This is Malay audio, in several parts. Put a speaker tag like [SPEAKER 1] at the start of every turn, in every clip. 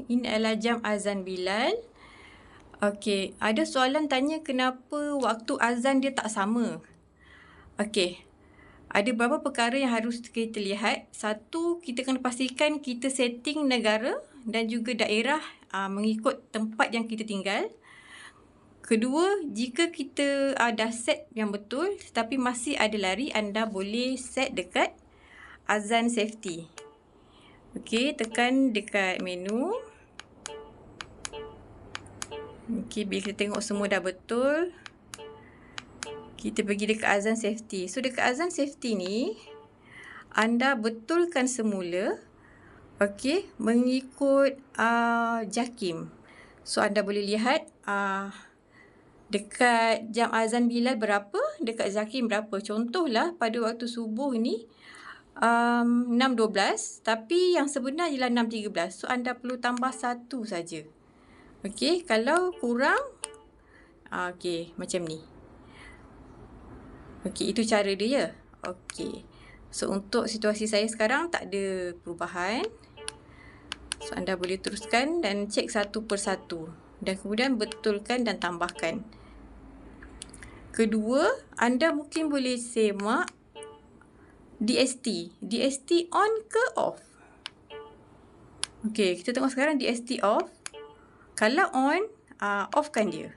[SPEAKER 1] Ini adalah jam azan Bilal. Okey, ada soalan tanya kenapa waktu azan dia tak sama. Okey, ada beberapa perkara yang harus kita lihat. Satu, kita kena pastikan kita setting negara dan juga daerah mengikut tempat yang kita tinggal. Kedua, jika kita dah set yang betul tetapi masih ada lari, anda boleh set dekat azan safety. Okey, tekan dekat menu. Okey, bila kita tengok semua dah betul, kita pergi dekat azan safety. So, dekat azan safety ni, anda betulkan semula, okey, mengikut JAKIM. So, anda boleh lihat dekat jam azan Bilal berapa, dekat JAKIM berapa. Contohlah, pada waktu subuh ni, 6.12, tapi yang sebenar ialah 6.13. So, anda perlu tambah 1 saja. Okey, kalau kurang, okey, macam ni. Okey, itu cara dia ya. Okey. So, untuk situasi saya sekarang tak ada perubahan. So, anda boleh teruskan dan cek satu persatu. Dan kemudian betulkan dan tambahkan. Kedua, anda mungkin boleh semak DST. DST on ke off? Okey, kita tengok sekarang DST off. Kalau on, offkan dia.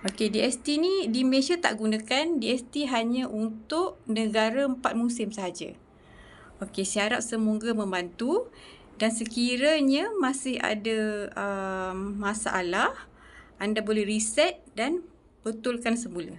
[SPEAKER 1] Okey, DST ni di Malaysia tak gunakan. DST hanya untuk negara 4 musim sahaja. Okey, saya harap semoga membantu. Dan sekiranya masih ada masalah, anda boleh reset dan betulkan semula.